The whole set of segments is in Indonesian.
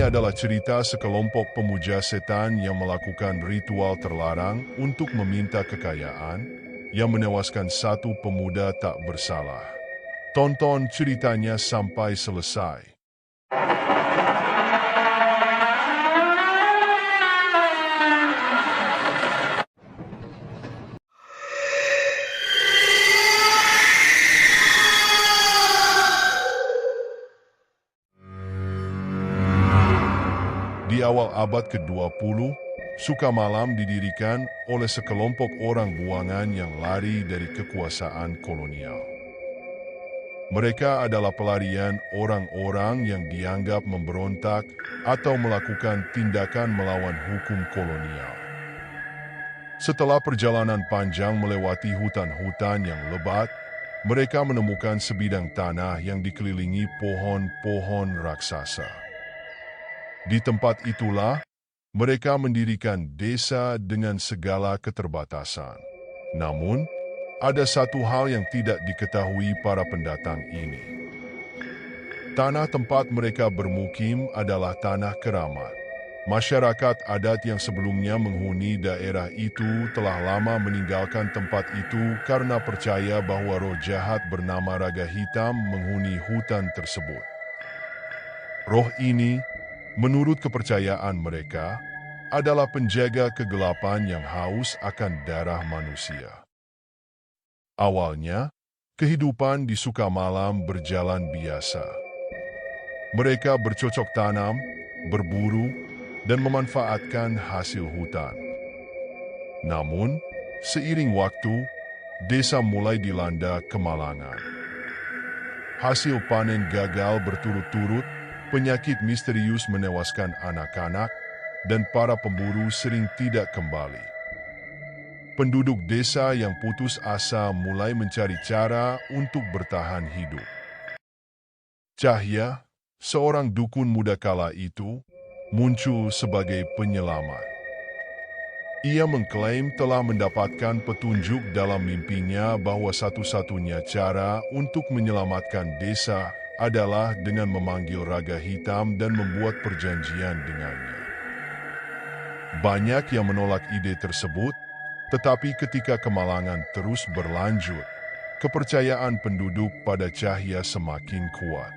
Ini adalah cerita sekelompok pemuja setan yang melakukan ritual terlarang untuk meminta kekayaan yang menewaskan satu pemuda tak bersalah. Tonton ceritanya sampai selesai. Di awal abad ke-20, Sukamalam didirikan oleh sekelompok orang buangan yang lari dari kekuasaan kolonial. Mereka adalah pelarian orang-orang yang dianggap memberontak atau melakukan tindakan melawan hukum kolonial. Setelah perjalanan panjang melewati hutan-hutan yang lebat, mereka menemukan sebidang tanah yang dikelilingi pohon-pohon raksasa. Di tempat itulah, mereka mendirikan desa dengan segala keterbatasan. Namun, ada satu hal yang tidak diketahui para pendatang ini. Tanah tempat mereka bermukim adalah tanah keramat. Masyarakat adat yang sebelumnya menghuni daerah itu telah lama meninggalkan tempat itu karena percaya bahwa roh jahat bernama Raga Hitam menghuni hutan tersebut. Roh ini, menurut kepercayaan mereka, adalah penjaga kegelapan yang haus akan darah manusia. Awalnya, kehidupan di Sukamalam berjalan biasa. Mereka bercocok tanam, berburu, dan memanfaatkan hasil hutan. Namun, seiring waktu, desa mulai dilanda kemalangan. Hasil panen gagal berturut-turut, penyakit misterius menewaskan anak-anak, dan para pemburu sering tidak kembali. Penduduk desa yang putus asa mulai mencari cara untuk bertahan hidup. Cahya, seorang dukun muda kala itu, muncul sebagai penyelamat. Ia mengklaim telah mendapatkan petunjuk dalam mimpinya bahwa satu-satunya cara untuk menyelamatkan desa adalah dengan memanggil Raga Hitam dan membuat perjanjian dengannya. Banyak yang menolak ide tersebut, tetapi ketika kemalangan terus berlanjut, kepercayaan penduduk pada Cahya semakin kuat.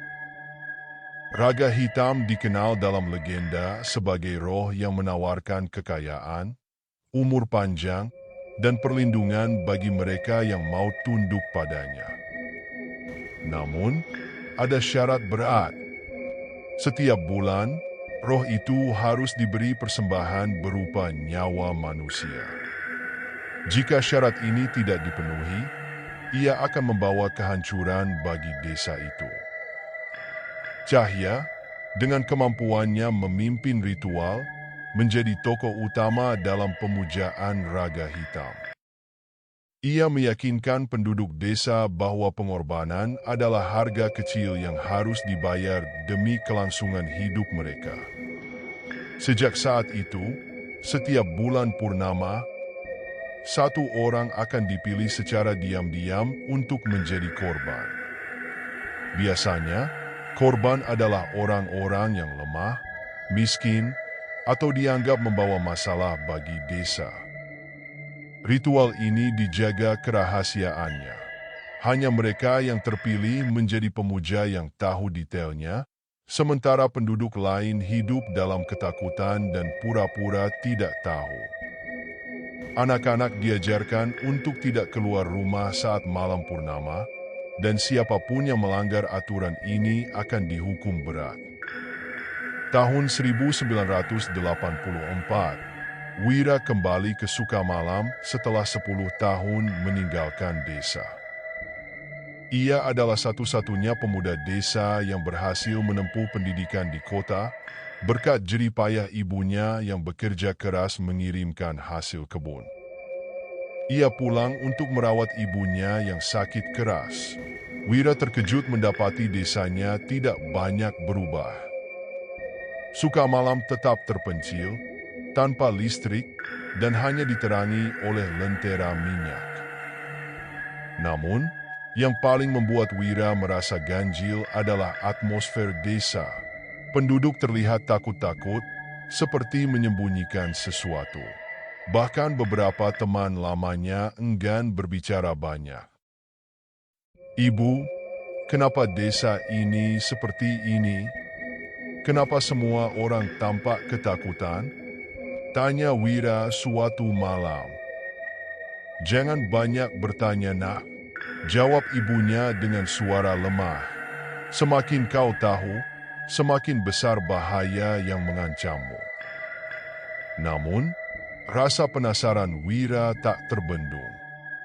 Raga Hitam dikenal dalam legenda sebagai roh yang menawarkan kekayaan, umur panjang, dan perlindungan bagi mereka yang mau tunduk padanya. Namun, ada syarat berat. Setiap bulan, roh itu harus diberi persembahan berupa nyawa manusia. Jika syarat ini tidak dipenuhi, ia akan membawa kehancuran bagi desa itu. Cahya, dengan kemampuannya memimpin ritual, menjadi tokoh utama dalam pemujaan Raga Hitam. Ia meyakinkan penduduk desa bahwa pengorbanan adalah harga kecil yang harus dibayar demi kelangsungan hidup mereka. Sejak saat itu, setiap bulan purnama, satu orang akan dipilih secara diam-diam untuk menjadi korban. Biasanya, korban adalah orang-orang yang lemah, miskin, atau dianggap membawa masalah bagi desa. Ritual ini dijaga kerahasiaannya. Hanya mereka yang terpilih menjadi pemuja yang tahu detailnya, sementara penduduk lain hidup dalam ketakutan dan pura-pura tidak tahu. Anak-anak diajarkan untuk tidak keluar rumah saat malam purnama, dan siapapun yang melanggar aturan ini akan dihukum berat. Tahun 1984, Wira kembali ke Sukamalam setelah 10 tahun meninggalkan desa. Ia adalah satu-satunya pemuda desa yang berhasil menempuh pendidikan di kota berkat jerih payah ibunya yang bekerja keras mengirimkan hasil kebun. Ia pulang untuk merawat ibunya yang sakit keras. Wira terkejut mendapati desanya tidak banyak berubah. Sukamalam tetap terpencil, tanpa listrik, dan hanya diterangi oleh lentera minyak. Namun, yang paling membuat Wira merasa ganjil adalah atmosfer desa. Penduduk terlihat takut-takut, seperti menyembunyikan sesuatu. Bahkan beberapa teman lamanya enggan berbicara banyak. "Ibu, kenapa desa ini seperti ini? Kenapa semua orang tampak ketakutan?" tanya Wira suatu malam. "Jangan banyak bertanya, nak," jawab ibunya dengan suara lemah. "Semakin kau tahu, semakin besar bahaya yang mengancammu." Namun, rasa penasaran Wira tak terbendung.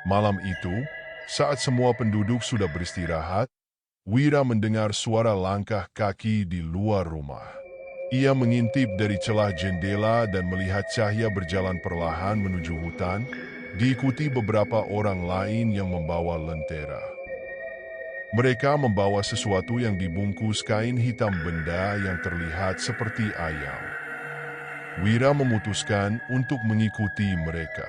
Malam itu, saat semua penduduk sudah beristirahat, Wira mendengar suara langkah kaki di luar rumah. Ia mengintip dari celah jendela dan melihat cahaya berjalan perlahan menuju hutan, diikuti beberapa orang lain yang membawa lentera. Mereka membawa sesuatu yang dibungkus kain hitam, benda yang terlihat seperti ayam. Wira memutuskan untuk mengikuti mereka.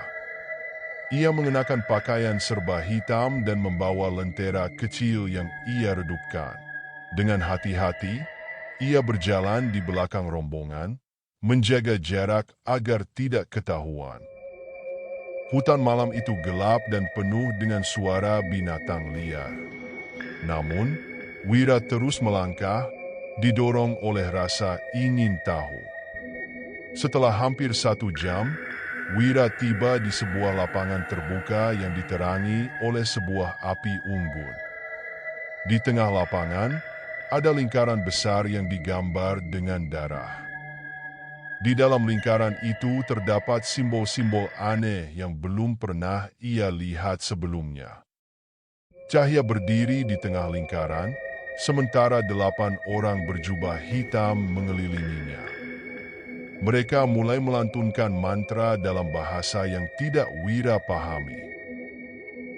Ia mengenakan pakaian serba hitam dan membawa lentera kecil yang ia redupkan. Dengan hati-hati, ia berjalan di belakang rombongan, menjaga jarak agar tidak ketahuan. Hutan malam itu gelap dan penuh dengan suara binatang liar. Namun, Wira terus melangkah, didorong oleh rasa ingin tahu. Setelah hampir 1 jam, Wira tiba di sebuah lapangan terbuka yang diterangi oleh sebuah api unggun. Di tengah lapangan, ada lingkaran besar yang digambar dengan darah. Di dalam lingkaran itu terdapat simbol-simbol aneh yang belum pernah ia lihat sebelumnya. Cahaya berdiri di tengah lingkaran, sementara 8 orang berjubah hitam mengelilinginya. Mereka mulai melantunkan mantra dalam bahasa yang tidak Wira pahami.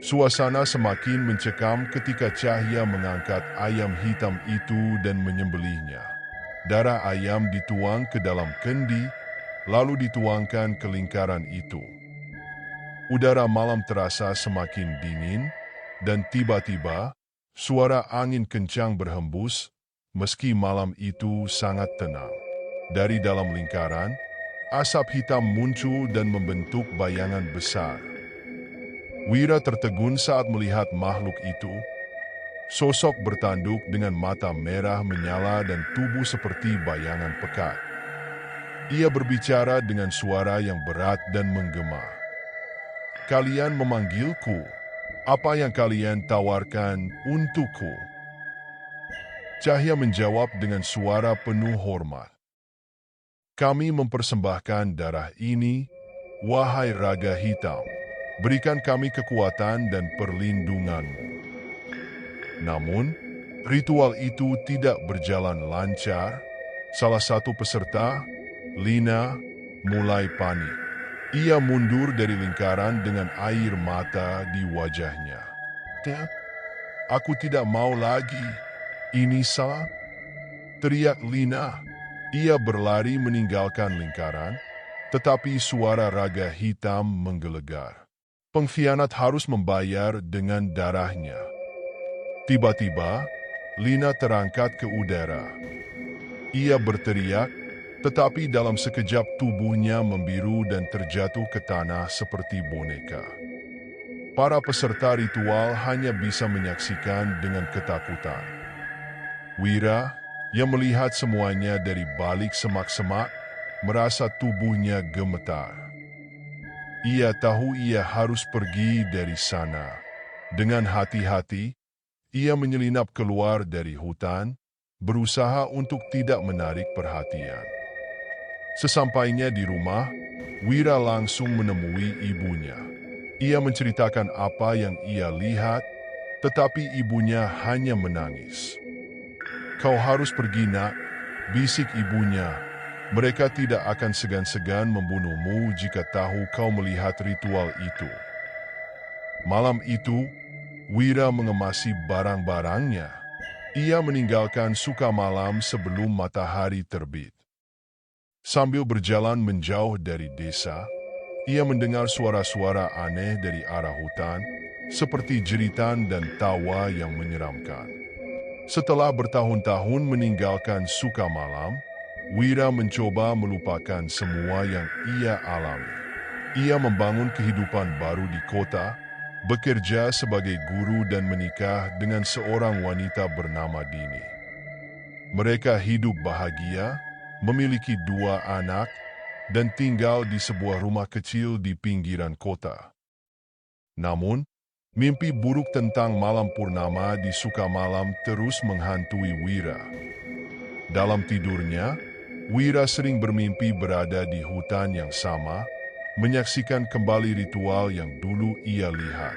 Suasana semakin mencekam ketika cahaya mengangkat ayam hitam itu dan menyembelihnya. Darah ayam dituang ke dalam kendi, lalu dituangkan ke lingkaran itu. Udara malam terasa semakin dingin, dan tiba-tiba suara angin kencang berhembus, meski malam itu sangat tenang. Dari dalam lingkaran, asap hitam muncul dan membentuk bayangan besar. Wira tertegun saat melihat makhluk itu. Sosok bertanduk dengan mata merah menyala dan tubuh seperti bayangan pekat. Ia berbicara dengan suara yang berat dan menggema. "Kalian memanggilku. Apa yang kalian tawarkan untukku?" Cahaya menjawab dengan suara penuh hormat. "Kami mempersembahkan darah ini, wahai Raga Hitam. Berikan kami kekuatan dan perlindunganmu." Namun, ritual itu tidak berjalan lancar. Salah satu peserta, Lina, mulai panik. Ia mundur dari lingkaran dengan air mata di wajahnya. Aku tidak mau lagi. Ini salah," teriak Lina. Ia berlari meninggalkan lingkaran, tetapi suara Raga Hitam menggelegar. Pengkhianat harus membayar dengan darahnya. Tiba-tiba, Lina terangkat ke udara. Ia berteriak, tetapi dalam sekejap tubuhnya membiru dan terjatuh ke tanah seperti boneka. Para peserta ritual hanya bisa menyaksikan dengan ketakutan. Wira, yang melihat semuanya dari balik semak-semak, merasa tubuhnya gemetar. Ia tahu ia harus pergi dari sana. Dengan hati-hati, ia menyelinap keluar dari hutan, berusaha untuk tidak menarik perhatian. Sesampainya di rumah, Wira langsung menemui ibunya. Ia menceritakan apa yang ia lihat, tetapi ibunya hanya menangis. "Kau harus pergi, nak," bisik ibunya. "Mereka tidak akan segan-segan membunuhmu jika tahu kau melihat ritual itu." Malam itu, Wira mengemasi barang-barangnya. Ia meninggalkan Sukamalam sebelum matahari terbit. Sambil berjalan menjauh dari desa, ia mendengar suara-suara aneh dari arah hutan, seperti jeritan dan tawa yang menyeramkan. Setelah bertahun-tahun meninggalkan Sukamalam, Wira mencoba melupakan semua yang ia alami. Ia membangun kehidupan baru di kota, bekerja sebagai guru dan menikah dengan seorang wanita bernama Dini. Mereka hidup bahagia, memiliki 2 anak, dan tinggal di sebuah rumah kecil di pinggiran kota. Namun, mimpi buruk tentang malam purnama di Sukamalam terus menghantui Wira. Dalam tidurnya, Wira sering bermimpi berada di hutan yang sama, menyaksikan kembali ritual yang dulu ia lihat.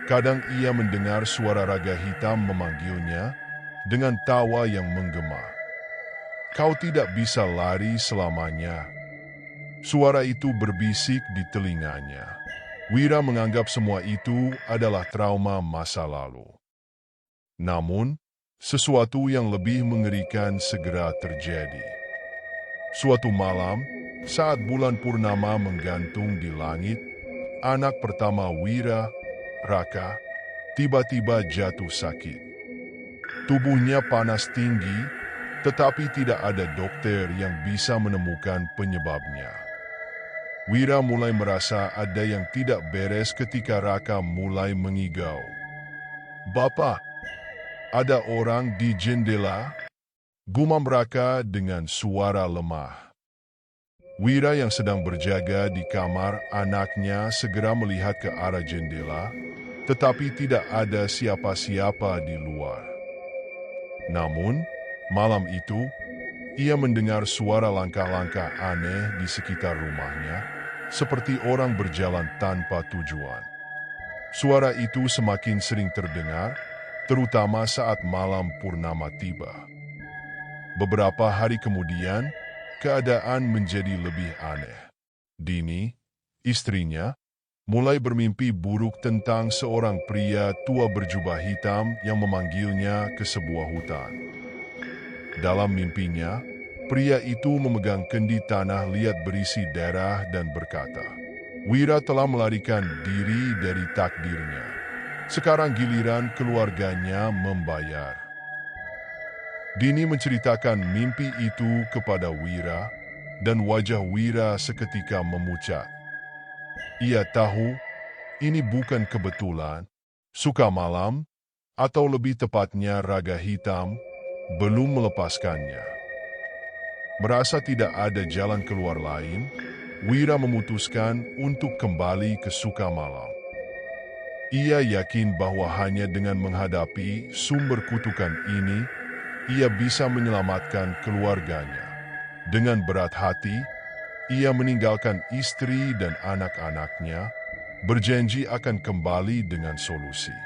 Kadang ia mendengar suara raga hitam memanggilnya dengan tawa yang menggema. "Kau tidak bisa lari selamanya." Suara itu berbisik di telinganya. Wira menganggap semua itu adalah trauma masa lalu. Namun, sesuatu yang lebih mengerikan segera terjadi. Suatu malam, saat bulan purnama menggantung di langit, anak pertama Wira, Raka, tiba-tiba jatuh sakit. Tubuhnya panas tinggi, tetapi tidak ada dokter yang bisa menemukan penyebabnya. Wira mulai merasa ada yang tidak beres ketika Raka mulai mengigau. "Bapak, ada orang di jendela?" gumam Raka dengan suara lemah. Wira yang sedang berjaga di kamar anaknya segera melihat ke arah jendela, tetapi tidak ada siapa-siapa di luar. Namun, malam itu, ia mendengar suara langkah-langkah aneh di sekitar rumahnya, seperti orang berjalan tanpa tujuan. Suara itu semakin sering terdengar, terutama saat malam purnama tiba. Beberapa hari kemudian, keadaan menjadi lebih aneh. Dini, istrinya, mulai bermimpi buruk tentang seorang pria tua berjubah hitam yang memanggilnya ke sebuah hutan. Dalam mimpinya, pria itu memegang kendi tanah liat berisi darah dan berkata, "Wira telah melarikan diri dari takdirnya. Sekarang giliran keluarganya membayar." Dini menceritakan mimpi itu kepada Wira, dan wajah Wira seketika memucat. Ia tahu ini bukan kebetulan. Sukamalam, atau lebih tepatnya raga hitam, belum melepaskannya. Merasa tidak ada jalan keluar lain, Wira memutuskan untuk kembali ke Sukamalam. Ia yakin bahwa hanya dengan menghadapi sumber kutukan ini, ia bisa menyelamatkan keluarganya. Dengan berat hati, ia meninggalkan istri dan anak-anaknya, berjanji akan kembali dengan solusi.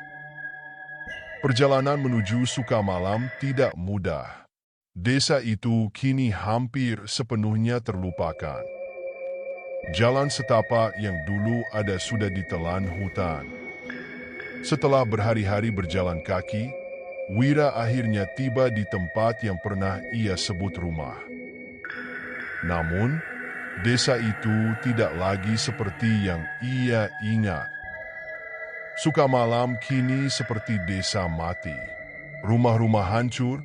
Perjalanan menuju Sukamalam tidak mudah. Desa itu kini hampir sepenuhnya terlupakan. Jalan setapak yang dulu ada sudah ditelan hutan. Setelah berhari-hari berjalan kaki, Wira akhirnya tiba di tempat yang pernah ia sebut rumah. Namun, desa itu tidak lagi seperti yang ia ingat. Sukamalam kini seperti desa mati. Rumah-rumah hancur,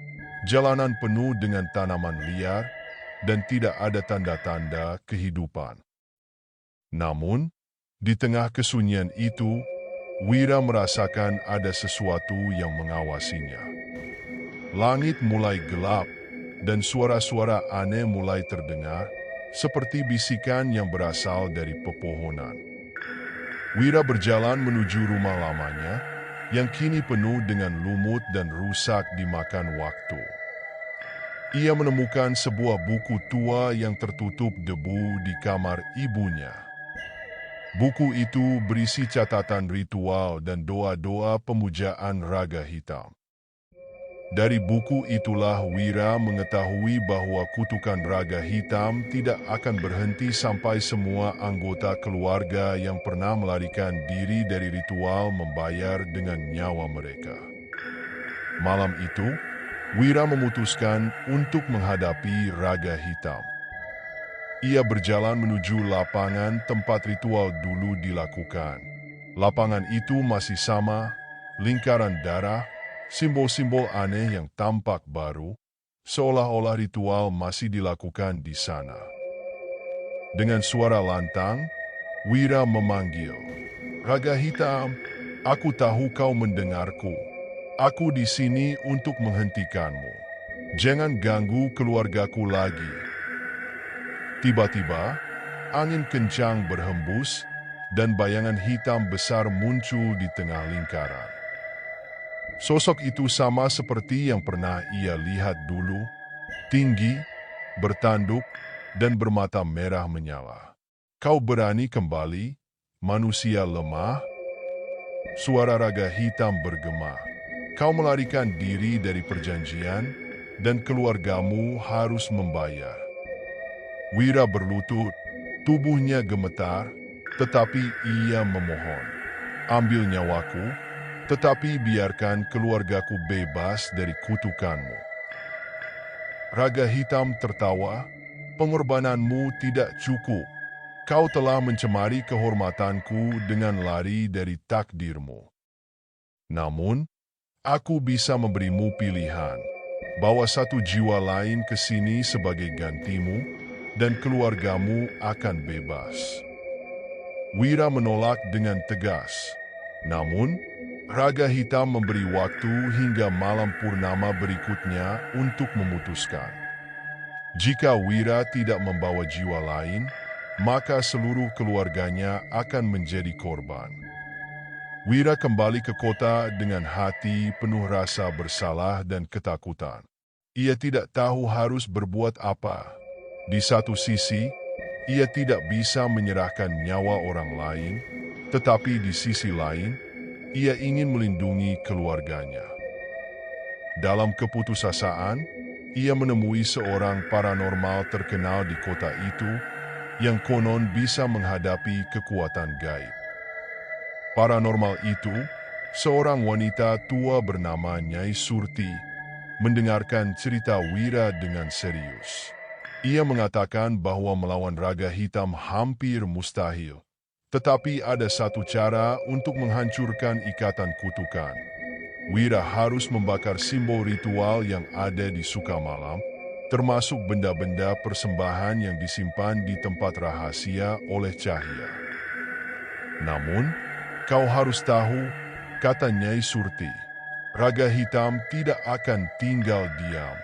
jalanan penuh dengan tanaman liar, dan tidak ada tanda-tanda kehidupan. Namun, di tengah kesunyian itu, Wira merasakan ada sesuatu yang mengawasinya. Langit mulai gelap, dan suara-suara aneh mulai terdengar, seperti bisikan yang berasal dari pepohonan. Wira berjalan menuju rumah lamanya, yang kini penuh dengan lumut dan rusak dimakan waktu. Ia menemukan sebuah buku tua yang tertutup debu di kamar ibunya. Buku itu berisi catatan ritual dan doa-doa pemujaan raga hitam. Dari buku itulah Wira mengetahui bahwa kutukan raga hitam tidak akan berhenti sampai semua anggota keluarga yang pernah melarikan diri dari ritual membayar dengan nyawa mereka. Malam itu, Wira memutuskan untuk menghadapi raga hitam. Ia berjalan menuju lapangan tempat ritual dulu dilakukan. Lapangan itu masih sama, lingkaran darah, simbol-simbol aneh yang tampak baru, seolah-olah ritual masih dilakukan di sana. Dengan suara lantang, Wira memanggil, "Raga Hitam, aku tahu kau mendengarku. Aku di sini untuk menghentikanmu. Jangan ganggu keluargaku lagi." Tiba-tiba, angin kencang berhembus dan bayangan hitam besar muncul di tengah lingkaran. Sosok itu sama seperti yang pernah ia lihat dulu, tinggi, bertanduk, dan bermata merah menyala. "Kau berani kembali, manusia lemah?" Suara Raga Hitam bergema. "Kau melarikan diri dari perjanjian, dan keluargamu harus membayar." Wira berlutut, tubuhnya gemetar, tetapi ia memohon, "Ambil nyawaku, tetapi biarkan keluargaku bebas dari kutukanmu." Raga Hitam tertawa, "Pengorbananmu tidak cukup. Kau telah mencemari kehormatanku dengan lari dari takdirmu. Namun, aku bisa memberimu pilihan. Bawa satu jiwa lain ke sini sebagai gantimu, dan keluargamu akan bebas." Wira menolak dengan tegas. Namun, Raga Hitam memberi waktu hingga malam purnama berikutnya untuk memutuskan. Jika Wira tidak membawa jiwa lain, maka seluruh keluarganya akan menjadi korban. Wira kembali ke kota dengan hati penuh rasa bersalah dan ketakutan. Ia tidak tahu harus berbuat apa. Di satu sisi, ia tidak bisa menyerahkan nyawa orang lain, tetapi di sisi lain, ia ingin melindungi keluarganya. Dalam keputusasaan, ia menemui seorang paranormal terkenal di kota itu yang konon bisa menghadapi kekuatan gaib. Paranormal itu, seorang wanita tua bernama Nyai Surti, mendengarkan cerita Wira dengan serius. Ia mengatakan bahwa melawan Raga Hitam hampir mustahil. Tetapi ada satu cara untuk menghancurkan ikatan kutukan. Wira harus membakar simbol ritual yang ada di Sukamalam, termasuk benda-benda persembahan yang disimpan di tempat rahasia oleh Cahya. "Namun, kau harus tahu," kata Nyai Surti, "Raga Hitam tidak akan tinggal diam.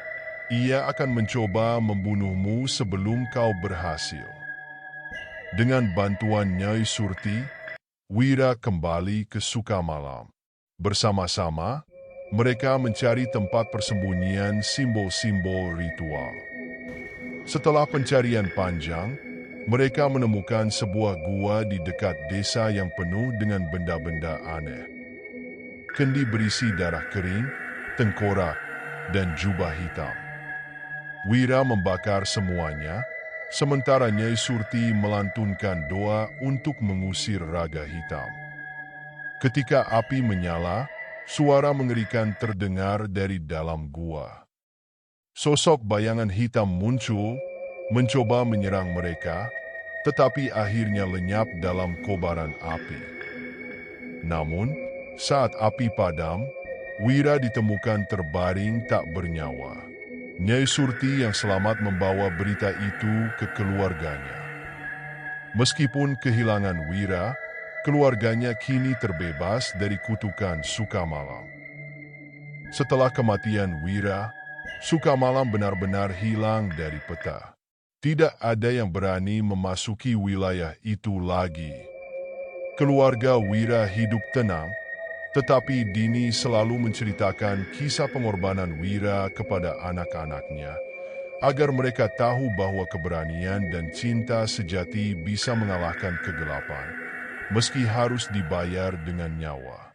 Ia akan mencoba membunuhmu sebelum kau berhasil." Dengan bantuan Nyai Surti, Wira kembali ke Sukamalam. Bersama-sama, mereka mencari tempat persembunyian simbol-simbol ritual. Setelah pencarian panjang, mereka menemukan sebuah gua di dekat desa yang penuh dengan benda-benda aneh. Kendi berisi darah kering, tengkorak, dan jubah hitam. Wira membakar semuanya, sementara Nyai Surti melantunkan doa untuk mengusir Raga Hitam. Ketika api menyala, suara mengerikan terdengar dari dalam gua. Sosok bayangan hitam muncul, mencoba menyerang mereka, tetapi akhirnya lenyap dalam kobaran api. Namun, saat api padam, Wira ditemukan terbaring tak bernyawa. Nyai Surti yang selamat membawa berita itu ke keluarganya. Meskipun kehilangan Wira, keluarganya kini terbebas dari kutukan Sukamalam. Setelah kematian Wira, Sukamalam benar-benar hilang dari peta. Tidak ada yang berani memasuki wilayah itu lagi. Keluarga Wira hidup tenang, tetapi Dini selalu menceritakan kisah pengorbanan Wira kepada anak-anaknya, agar mereka tahu bahwa keberanian dan cinta sejati bisa mengalahkan kegelapan, meski harus dibayar dengan nyawa.